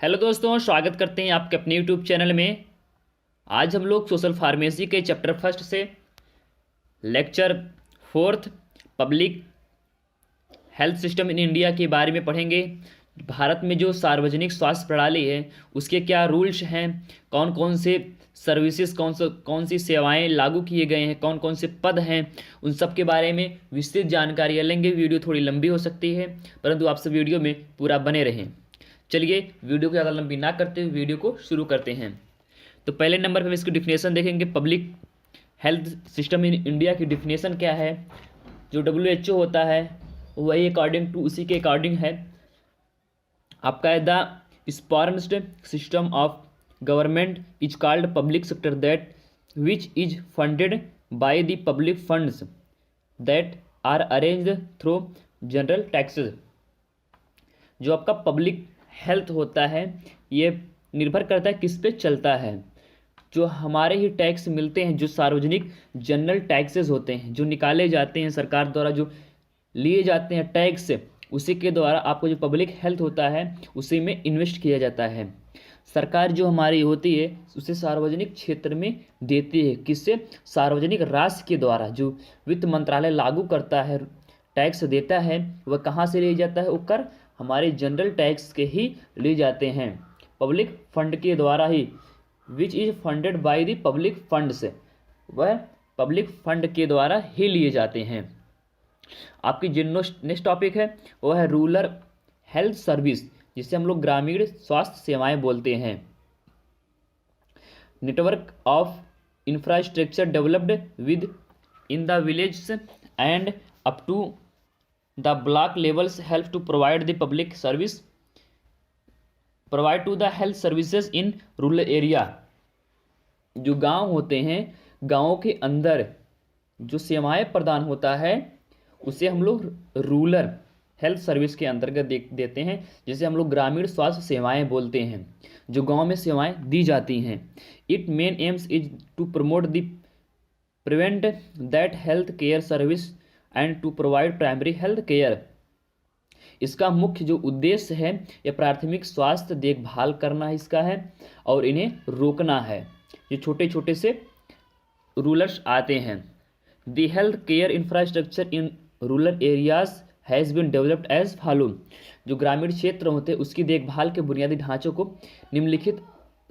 Hello दोस्तों, स्वागत करते हैं आपके अपने यूट्यूब चैनल में। आज हम लोग सोशल फार्मेसी के चैप्टर फर्स्ट से lecture fourth public health system in India के बारे में पढ़ेंगे। भारत में जो सार्वजनिक स्वास्थ्य प्रणाली है उसके क्या रूल्स हैं, कौन कौन से सर्विसेज, कौन सी सेवाएं लागू किए गए हैं, कौन कौन से पद हैं, उन सब के बारे में विस्तृत जानकारी लेंगे। वीडियो थोड़ी लंबी हो सकती है, परंतु आप सब वीडियो में पूरा बने रहें। चलिए वीडियो को ज़्यादा लंबी ना करते हुए वीडियो को शुरू करते हैं। तो पहले नंबर पर हम इसकी डिफिनेशन देखेंगे। Public health system in India की डिफिनेशन क्या है। जो WHO होता है वही अकॉर्डिंग टू उसी के अकॉर्डिंग है। आपका है the sponsored system of government is called public sector that which is funded by the public funds that are arranged through general taxes. जो आपका पब्लिक हेल्थ होता है ये निर्भर करता है किस पे चलता है। जो हमारे ही टैक्स मिलते हैं, जो सार्वजनिक जनरल टैक्सेस होते हैं, जो निकाले जाते हैं सरकार द्वारा, जो लिए जाते हैं टैक्स, उसी के द्वारा आपको जो पब्लिक हेल्थ होता है उसी में इन्वेस्ट किया जाता है। सरकार जो हमारी होती है उसे सार्वजनिक क्षेत्र में देती है। किससे? सार्वजनिक राशि के द्वारा। जो वित्त मंत्रालय लागू करता है, टैक्स देता है, वह कहाँ से लिया जाता है? वो कर हमारे जनरल टैक्स के ही लिए जाते हैं, पब्लिक फंड के द्वारा ही। Which is funded by the public fund से, वह पब्लिक फंड के द्वारा ही लिए जाते हैं। आपकी जो नेक्स्ट टॉपिक है वह है रूरल हेल्थ सर्विस, जिसे हम लोग ग्रामीण स्वास्थ्य सेवाएं बोलते हैं। Network of infrastructure developed within the village and up to the block levels help to provide the public service, provide to the health services in rural area। जो गांव होते हैं, गांवों के अंदर जो सेवाएं प्रदान होता है उसे हम लोग रूरल हेल्थ सर्विस के अंतर्गत देते हैं, जिसे हम लोग ग्रामीण स्वास्थ्य सेवाएं बोलते हैं। जो गांव में सेवाएं दी जाती हैं। It main aims is to promote the prevent that health care service and to provide primary health care. इसका मुख्य जो उद्देश्य है यह प्राथमिक स्वास्थ्य देखभाल करना इसका है और इन्हें रोकना है। जो छोटे छोटे से रूलर्स आते हैं। The health care infrastructure in rural areas has been developed as follow. जो ग्रामीण क्षेत्र होते हैं उसकी देखभाल के बुनियादी ढांचों को निम्नलिखित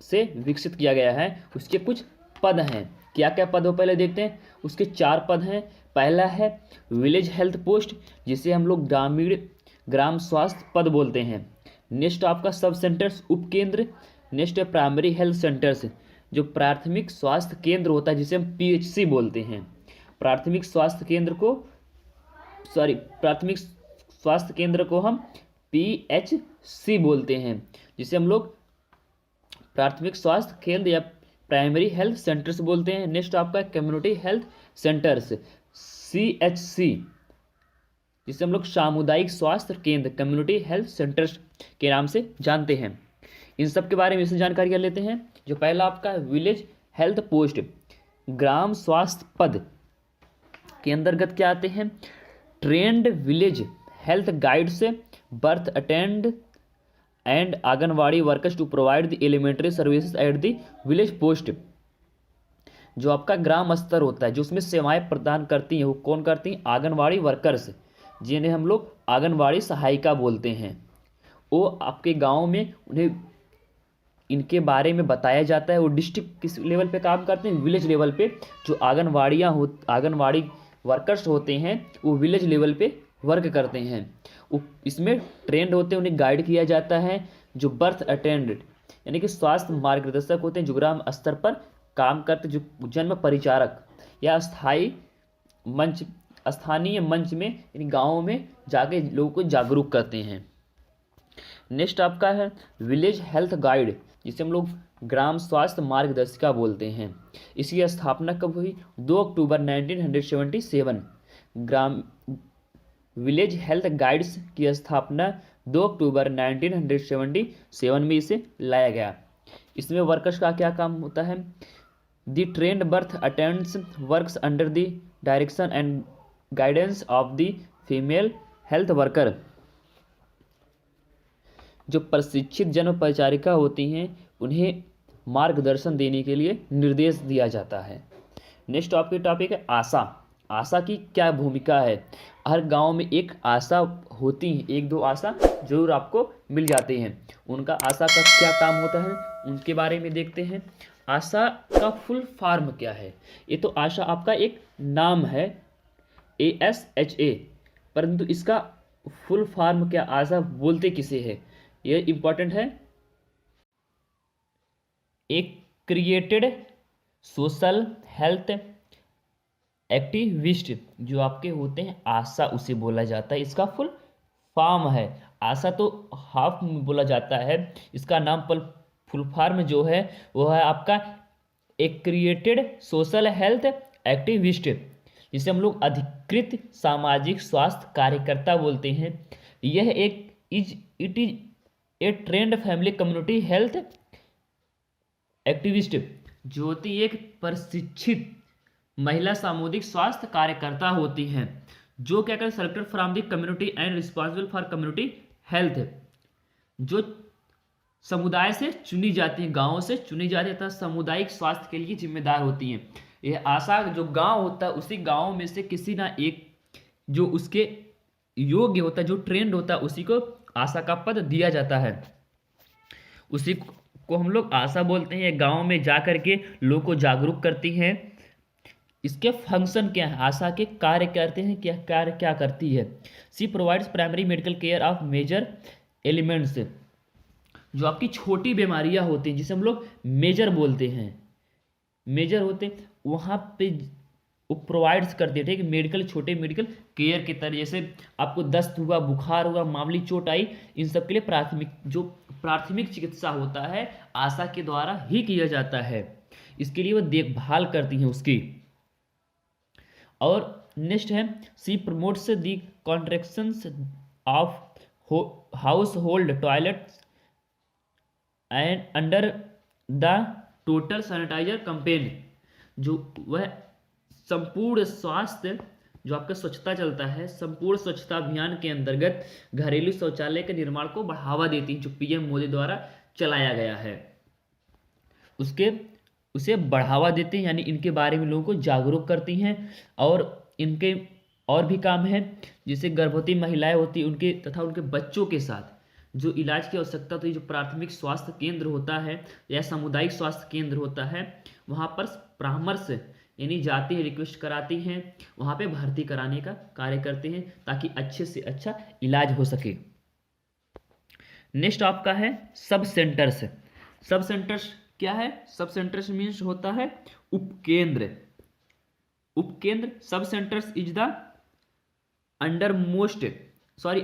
से विकसित किया गया है। उसके कुछ पद हैं। क्या क्या पद हो पहले देखते हैं। उसके 4 पद हैं। पहला है विलेज हेल्थ पोस्ट, जिसे हम लोग ग्राम स्वास्थ्य पद बोलते हैं। नेक्स्ट आपका सब सेंटर्स, उपकेंद्र। नेक्स्ट है प्राइमरी हेल्थ सेंटर्स, जो प्राथमिक स्वास्थ्य केंद्र होता है, जिसे हम PHC बोलते हैं। प्राथमिक स्वास्थ्य केंद्र को हम PHC बोलते हैं, जिसे हम लोग प्राथमिक स्वास्थ्य केंद्र या प्राइमरी हेल्थ सेंटर्स बोलते हैं। नेक्स्ट आपका कम्युनिटी हेल्थ सेंटर्स, CHC, जिसे हम लोग सामुदायिक स्वास्थ्य केंद्र, कम्युनिटी हेल्थ सेंटर्स के नाम से जानते हैं। इन सब के बारे में इससे जानकारी कर लेते हैं। जो पहला आपका विलेज हेल्थ पोस्ट, ग्राम स्वास्थ्य पद के अंतर्गत क्या आते हैं? ट्रेंड विलेज हेल्थ गाइड से birth attend and anganwadi workers to provide the elementary services at the village post. जो आपका ग्राम स्तर होता है, जो उसमें सेवाएं प्रदान करती हैं, वो कौन करती हैं? आंगनवाड़ी वर्कर्स, जिन्हें हम लोग आंगनवाड़ी सहायिका बोलते हैं। वो आपके गांव में उन्हें इनके बारे में बताया जाता है। वो डिस्ट्रिक्ट किस लेवल पे काम करते हैं? विलेज लेवल पे। जो आंगनवाड़ी वर्कर्स होते हैं वो विलेज लेवल पे वर्क करते हैं। वो इसमें ट्रेंड होते हैं, उन्हें गाइड किया जाता है। जो बर्थ अटेंडेंट यानी कि स्वास्थ्य मार्गदर्शक होते हैं, जो ग्राम स्तर पर काम करते, जो जन्म परिचारक या स्थानीय मंच में यानी गाँवों में जाके लोगों को जागरूक करते हैं। नेक्स्ट आपका है विलेज हेल्थ गाइड, जिसे हम लोग ग्राम स्वास्थ्य मार्गदर्शिका बोलते हैं। इसकी स्थापना कब हुई? 2 अक्टूबर 1977। ग्राम विलेज हेल्थ गाइड्स की स्थापना 2 अक्टूबर 1977 में इसे लाया गया। इसमें वर्कर्स का क्या काम होता है? The trend birth attendants works under the direction and guidance of the female health worker. जो प्रशिक्षित जन परिचारिका होती हैं उन्हें मार्गदर्शन देने के लिए निर्देश दिया जाता है। नेक्स्ट आपके टॉपिक है आशा। आशा की क्या भूमिका है? हर गांव में एक आशा होती है, एक दो आशा जरूर आपको मिल जाते हैं। उनका आशा का क्या काम होता है उनके बारे में देखते हैं। आशा का फुल फॉर्म क्या है? ये तो आशा आपका एक नाम है, ASHA, परंतु इसका फुल फॉर्म क्या, आशा बोलते किसे है, ये इंपॉर्टेंट है। एक क्रिएटेड सोशल हेल्थ एक्टिविस्ट जो आपके होते हैं आशा, उसे बोला जाता है। इसका फुल फॉर्म है, आशा तो हाफ में बोला जाता है, इसका नाम पर फुल फॉर्म जो है वो है आपका एक क्रिएटेड सोशल हेल्थ एक्टिविस्ट, जिसे हम लोग अधिकृत सामाजिक स्वास्थ्य कार्यकर्ता बोलते हैं। यह it is a trend family community health activist जो होती है एक प्रशिक्षित महिला सामुदायिक स्वास्थ्य कार्यकर्ता होती हैं, जो क्या कर selected from the community and responsible for community health, जो समुदाय से चुनी जाती हैं, गांवों से चुनी जाती है तथा सामुदायिक स्वास्थ्य के लिए जिम्मेदार होती हैं। यह आशा जो गांव होता है उसी गांव में से किसी ना एक जो उसके योग्य होता है, जो ट्रेंड होता है, उसी को आशा का पद दिया जाता है। उसी को हम लोग आशा बोलते हैं। गांव में जा करके लोगों को जागरूक करती हैं। इसके फंक्शन क्या है, आशा के कार्य करते हैं, क्या कार्य क्या करती है? C provides primary medical care of major elements, जो आपकी छोटी बीमारियां होती हैं जिसे हम लोग मेजर बोलते हैं, मेजर होते हैं वहाँ पे वो प्रोवाइड्स करती है, ठीक है, मेडिकल छोटे मेडिकल केयर के तरह। जैसे आपको दस्त हुआ, बुखार हुआ, मामूली चोट आई, इन सब के लिए प्राथमिक चिकित्सा होता है आशा के द्वारा ही किया जाता है। इसके लिए वो देखभाल करती हैं उसकी। और नेक्स्ट है C promotes the contractions of household toilets and under the total sanitiser campaign, जो वह संपूर्ण स्वास्थ्य जो आपका स्वच्छता चलता है, संपूर्ण स्वच्छता अभियान के अंतर्गत घरेलू शौचालय के निर्माण को बढ़ावा देती है, जो PM मोदी द्वारा चलाया गया है, उसे बढ़ावा देते हैं, यानी इनके बारे में लोगों को जागरूक करती हैं। और इनके और भी काम है, जैसे गर्भवती महिलाएं होती उनके तथा उनके बच्चों के साथ जो इलाज की आवश्यकता होती है, जो प्राथमिक स्वास्थ्य केंद्र होता है या सामुदायिक स्वास्थ्य केंद्र होता है, वहाँ पर परामर्श यानी जाती है, रिक्वेस्ट कराती हैं, वहाँ पे भर्ती कराने का कार्य करते हैं ताकि अच्छे से अच्छा इलाज हो सके। नेक्स्ट आपका है सब सेंटर्स। सब सेंटर्स क्या है? सब सेंटर्स मीन्स होता है उपकेंद्र। उपकेंद्र सब centres is the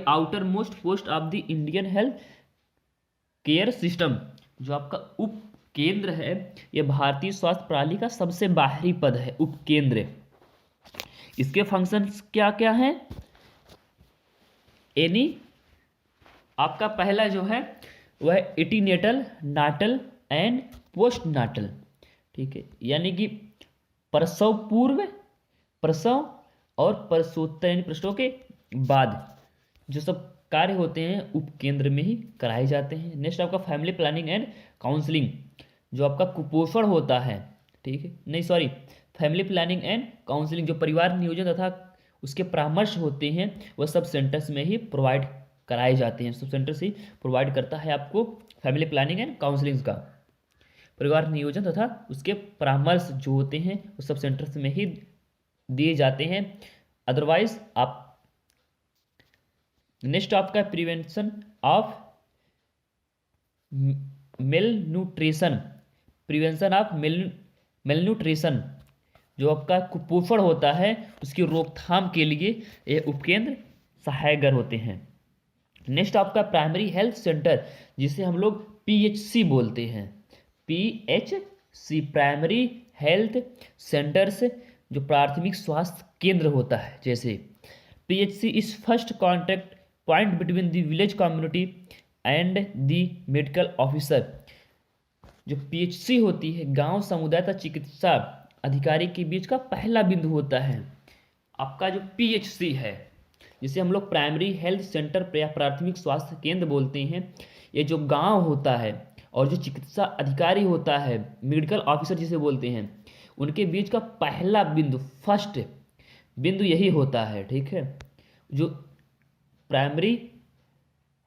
outer most post of the Indian health care system. जो आपका उपकेंद्र है यह भारतीय स्वास्थ्य प्रणाली का सबसे बाहरी पद है, उपकेंद्र। इसके फंक्शंस क्या क्या हैं? यानी आपका पहला जो है वह एटीनेटल, नाटल एंड पोस्ट नाटल, ठीक है, यानी कि प्रसव पूर्व, प्रसव और प्रसवोत्तर यानी प्रसव के बाद जो सब कार्य होते हैं उपकेंद्र में ही कराए जाते हैं। नेक्स्ट आपका फैमिली प्लानिंग एंड काउंसलिंग, जो आपका कुपोषण होता है, ठीक है, नहीं sorry, family planning and counselling जो परिवार नियोजन तथा उसके परामर्श होते हैं वह सब सेंटर्स में ही प्रोवाइड कराए जाते हैं। सब सेंटर्स ही प्रोवाइड करता है आपको फैमिली प्लानिंग एंड काउंसलिंग का। परिवार नियोजन तथा उसके परामर्श जो होते हैं वो सब सेंटर्स में ही दिए जाते हैं। अदरवाइज आप नेक्स्ट आपका prevention of male nutrition, prevention of male nutrition जो आपका कुपोषण होता है उसकी रोकथाम के लिए ये उपकेंद्र सहायकर होते हैं। नेक्स्ट आपका प्राइमरी हेल्थ सेंटर जिसे हम लोग PHC बोलते हैं, PHC प्राइमरी हेल्थ सेंटर्स जो प्राथमिक स्वास्थ्य केंद्र होता है। जैसे PHC is first contact point between the village community and the medical officer. जो PHC होती है गांव समुदाय तथा चिकित्सा अधिकारी के बीच का पहला बिंदु होता है आपका जो PHC है, जिसे हम लोग प्राइमरी हेल्थ सेंटर या प्राथमिक स्वास्थ्य केंद्र बोलते हैं। ये जो गांव होता है और जो चिकित्सा अधिकारी होता है, मेडिकल ऑफिसर जिसे बोलते हैं, उनके बीच का पहला बिंदु, फर्स्ट बिंदु यही होता है। ठीक है, जो प्राइमरी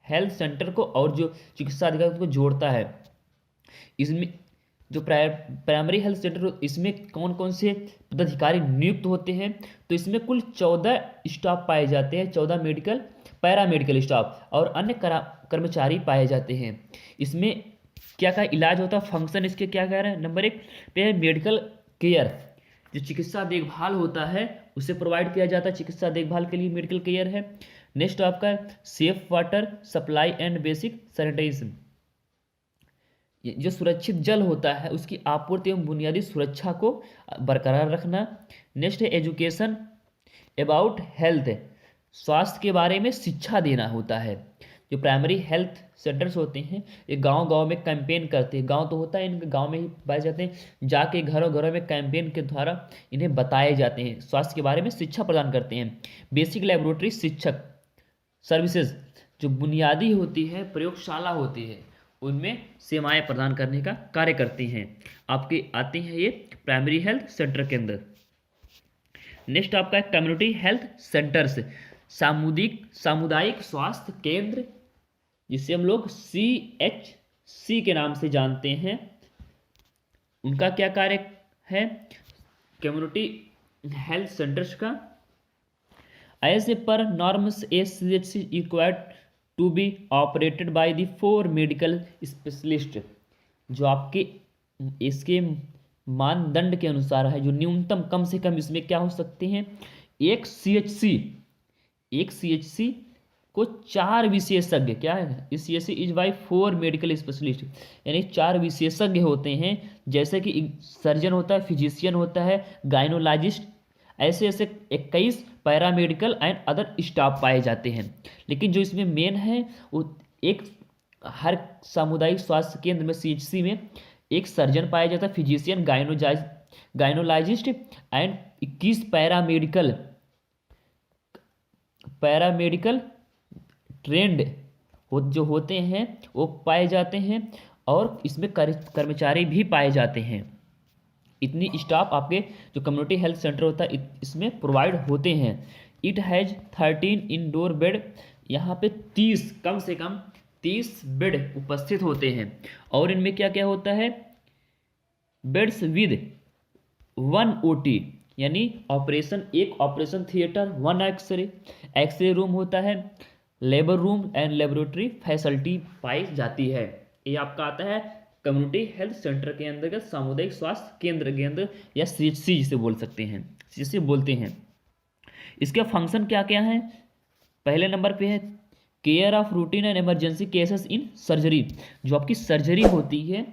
हेल्थ सेंटर को और जो चिकित्सा अधिकारी को जोड़ता है। इसमें जो प्राइमरी हेल्थ सेंटर, इसमें कौन कौन से पदाधिकारी नियुक्त होते हैं, तो इसमें कुल 14 स्टाफ पाए जाते हैं, 14 मेडिकल पैरामेडिकल स्टाफ और अन्य कर्मचारी पाए जाते हैं। इसमें क्या क्या इलाज होता है, फंक्शन इसके क्या कह रहे हैं। नंबर 1 पे है मेडिकल केयर, जो चिकित्सा देखभाल होता है उसे प्रोवाइड किया जाता है, चिकित्सा देखभाल के लिए मेडिकल केयर है। नेक्स्ट आपका safe water supply and basic sanitization, जो सुरक्षित जल होता है उसकी आपूर्ति एवं बुनियादी सुरक्षा को बरकरार रखना। नेक्स्ट है एजुकेशन अबाउट हेल्थ, स्वास्थ्य के बारे में शिक्षा देना होता है। जो प्राइमरी हेल्थ सेंटर्स होते हैं ये गांव गांव में कैंपेन करते हैं, गांव तो होता है इनके गांव में ही पाए जाते हैं, जाके घरों घरों में कैंपेन के द्वारा इन्हें बताए जाते हैं, स्वास्थ्य के बारे में शिक्षा प्रदान करते हैं। बेसिक लेबोरेटरी शिक्षक सर्विसेज, जो बुनियादी होती है प्रयोगशाला होती है उनमें सेवाएं प्रदान करने का कार्य करती हैं, आपके आते हैं ये प्राइमरी हेल्थ सेंटर के अंदर। नेक्स्ट आपका है कम्युनिटी हेल्थ सेंटर्स, सामुदायिक स्वास्थ्य केंद्र, जिसे हम लोग CHC के नाम से जानते हैं। उनका क्या कार्य है, कम्युनिटी हेल्थ सेंटर्स का। As a per norms CHC required to be operated by the 4 medical specialist, जो आपके इसके मानदंड के अनुसार है, जो न्यूनतम कम से कम इसमें क्या हो सकते हैं, एक CHC को 4 विशेषज्ञ, क्या है इस CHC is by 4 medical specialist, यानी 4 विशेषज्ञ होते हैं, जैसे कि सर्जन होता है, फिजिशियन होता है, गायनोलॉजिस्ट, ऐसे ऐसे 21 पैरामेडिकल एंड अदर स्टाफ पाए जाते हैं। लेकिन जो इसमें मेन है वो एक हर सामुदायिक स्वास्थ्य केंद्र में CHC में एक सर्जन पाया जाता है, physician, gynaecologist and 21 paramedical trend जो होते हैं वो पाए जाते हैं, और इसमें कर्मचारी भी पाए जाते हैं। इतनी स्टाफ आपके जो कम्युनिटी हेल्थ सेंटर होता है इसमें प्रोवाइड होते हैं। इट हैज़ 13 इंडोर बेड, यहाँ पे 30 कम से कम 30 बेड उपस्थित होते हैं, और इनमें क्या क्या होता है, बेड्स विद 1 OT, यानी एक ऑपरेशन थिएटर, 1 एक्सरे रूम होता है, labour room and laboratory facility पाई जाती है। ये आपका आता है कम्युनिटी हेल्थ सेंटर के अंतर्गत, सामुदायिक स्वास्थ्य केंद्र के अंदर, या CHC जिसे बोल सकते हैं, जिसे बोलते हैं। इसके फंक्शन क्या क्या हैं, पहले नंबर पे है care of routine and emergency cases in surgery, जो आपकी सर्जरी होती है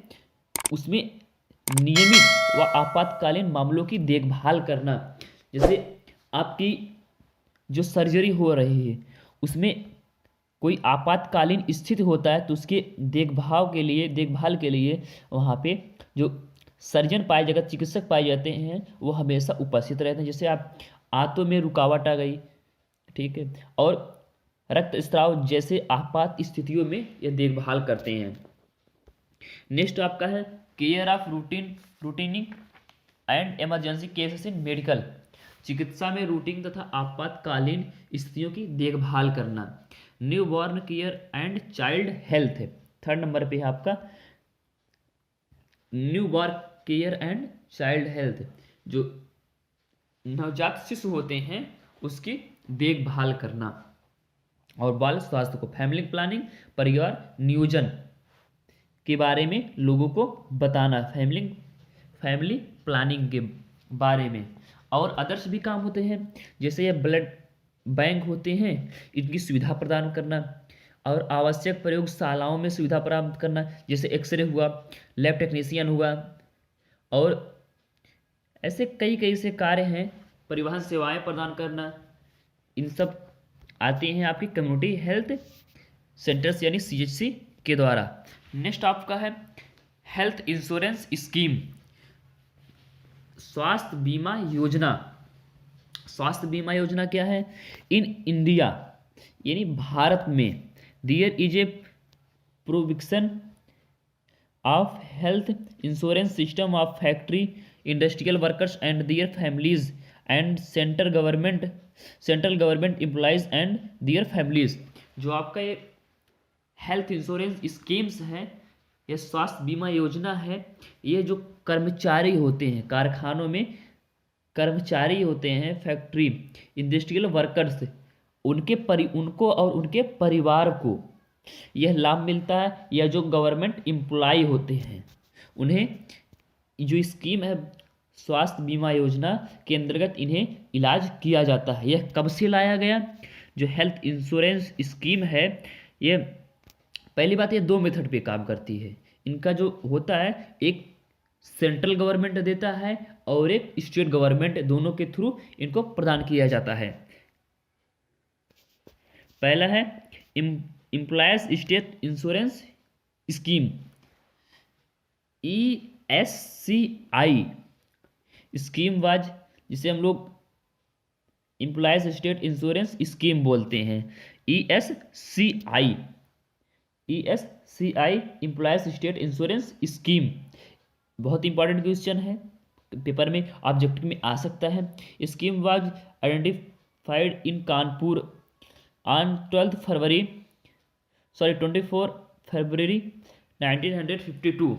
उसमें नियमित व आपातकालीन मामलों की देखभाल करना। जैसे आपकी जो सर्जरी हो रही है उसमें कोई आपातकालीन स्थिति होता है तो उसके देखभाल के लिए वहाँ पे जो सर्जन पाए जाते, चिकित्सक पाए जाते हैं, वो हमेशा उपस्थित रहते हैं। जैसे आप आंतों में रुकावट आ गई, ठीक है, और रक्तस्राव जैसे आपात स्थितियों में ये देखभाल करते हैं। नेक्स्ट आपका है care of routining and emergency cases in medical, चिकित्सा में रूटीन तथा आपातकालीन स्थितियों की देखभाल करना। Newborn care and child health, 3rd number पे है आपका newborn care and child health, जो नवजात शिशु होते हैं उसकी देखभाल करना। और बाल स्वास्थ्य को फैमिली प्लानिंग, परिवार नियोजन के बारे में लोगों को बताना, फैमिली प्लानिंग के बारे में। और अदर्स भी काम होते हैं, जैसे ये ब्लड बैंक होते हैं, इनकी सुविधा प्रदान करना, और आवश्यक प्रयोगशालाओं में सुविधा प्राप्त करना, जैसे एक्सरे हुआ, लैब टेक्नीशियन हुआ, और ऐसे कई से कार्य हैं, परिवहन सेवाएं प्रदान करना, इन सब आते हैं आपकी कम्युनिटी हेल्थ सेंटर्स यानी CHC के द्वारा। नेक्स्ट आपका है हेल्थ इंश्योरेंस स्कीम, स्वास्थ्य बीमा योजना। स्वास्थ्य बीमा योजना क्या है, इन इंडिया यानी भारत में there is a provision of health insurance system of factory industrial workers and their families and central government employees and their families. जो आपका ये हेल्थ इंश्योरेंस स्कीम्स हैं, ये स्वास्थ्य बीमा योजना है, ये जो कर्मचारी होते हैं कारखानों में, कर्मचारी होते हैं, फैक्ट्री इंडस्ट्रियल वर्कर्स, उनको और उनके परिवार को यह लाभ मिलता है। या जो गवर्नमेंट एम्प्लॉय होते हैं उन्हें जो स्कीम है स्वास्थ्य बीमा योजना के अंतर्गत इन्हें इलाज किया जाता है। यह कब से लाया गया? जो हेल्थ इंश्योरेंस स्कीम है, ये पहली बात ये दो मेथड पे काम करती है। इनका जो होता है, एक सेंट्रल गवर्नमेंट देता है और एक स्टेट गवर्नमेंट, दोनों के थ्रू इनको प्रदान किया जाता है। पहला है employees state insurance scheme, ESCI scheme was, जिसे हम लोग एम्प्लॉयज स्टेट इंश्योरेंस स्कीम बोलते हैं। ESCI employees state insurance scheme बहुत इंपॉर्टेंट क्वेश्चन है, पेपर में ऑब्जेक्टिव में आ सकता है। Scheme was identified in Kanpur on 24 फरवरी 1952।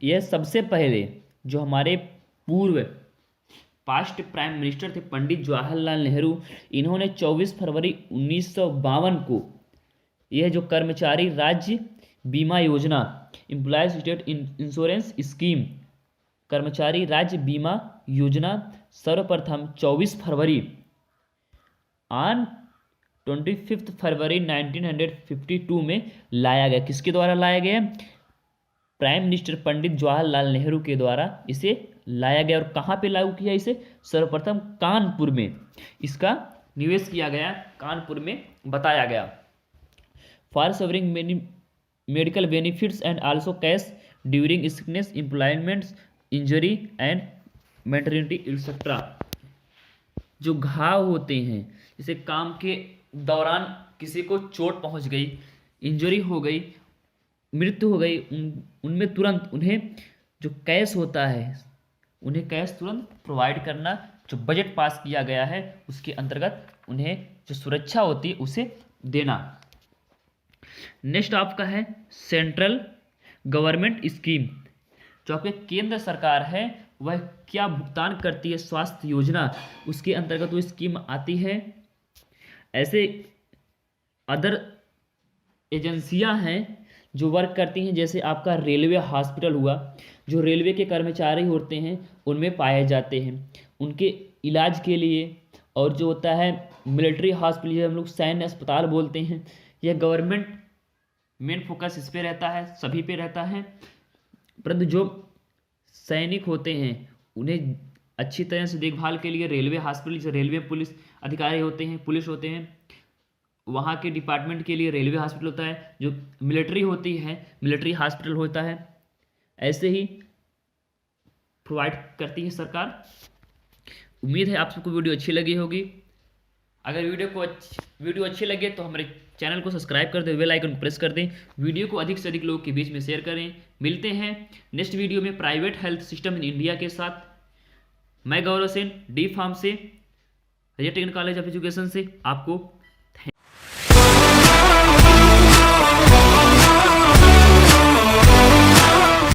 यह सबसे पहले जो हमारे पूर्व पास्ट प्राइम मिनिस्टर थे पंडित जवाहरलाल नेहरू, इन्होंने 24 फरवरी 1952 को यह जो कर्मचारी राज्य बीमा योजना एम्प्लॉयज स्टेट इंश्योरेंस स्कीम, कर्मचारी राज्य बीमा योजना सर्वप्रथम 24 फरवरी ऑन 25 फरवरी 1952 में लाया गया। किसके द्वारा लाया गया? प्राइम मिनिस्टर पंडित जवाहरलाल नेहरू के द्वारा इसे लाया गया। और कहाँ पे लागू किया इसे? सर्वप्रथम कानपुर में इसका निवेश किया गया, कानपुर में बताया गया। For covering medical benefits and also cash during sickness, employment, injury and maternity et cetera. जो घाव होते हैं, जैसे काम के दौरान किसी को चोट पहुंच गई, इंजरी हो गई, मृत्यु हो गई, उनमें तुरंत उन्हें जो कैश होता है, उन्हें कैश तुरंत प्रोवाइड करना। जो बजट पास किया गया है उसके अंतर्गत उन्हें जो सुरक्षा होती है उसे देना। नेक्स्ट आपका है सेंट्रल गवर्नमेंट स्कीम। जो आपके केंद्र सरकार है वह क्या भुगतान करती है स्वास्थ्य योजना, उसके अंतर्गत वो स्कीम आती है। ऐसे अदर एजेंसियां हैं जो वर्क करती हैं, जैसे आपका रेलवे हॉस्पिटल हुआ, जो रेलवे के कर्मचारी होते हैं उनमें पाए जाते हैं, उनके इलाज के लिए। और जो होता है मिलिट्री हॉस्पिटल, हम लोग सैन्य अस्पताल बोलते हैं, यह गवर्नमेंट मेन फोकस इस पे रहता है, सभी पे रहता है। परंतु जो सैनिक होते हैं उन्हें अच्छी तरह से देखभाल के लिए रेलवे हॉस्पिटल, जो रेलवे पुलिस अधिकारी होते हैं, पुलिस होते हैं, वहाँ के डिपार्टमेंट के लिए रेलवे हॉस्पिटल होता है। जो मिलिट्री होती है मिलिट्री हॉस्पिटल होता है। ऐसे ही प्रोवाइड करती है सरकार। उम्मीद है आप सबको वीडियो अच्छी लगी होगी। अगर वीडियो अच्छी लगे तो हमारे चैनल को सब्सक्राइब कर दें, बेल आइकन को प्रेस कर दें, वीडियो को अधिक से अधिक लोगों के बीच में शेयर करें। मिलते हैं नेक्स्ट वीडियो में private health system in India के साथ। मैं गौरव सेन, डी फार्म से, टेक्निकल कॉलेज ऑफ एजुकेशन से आपको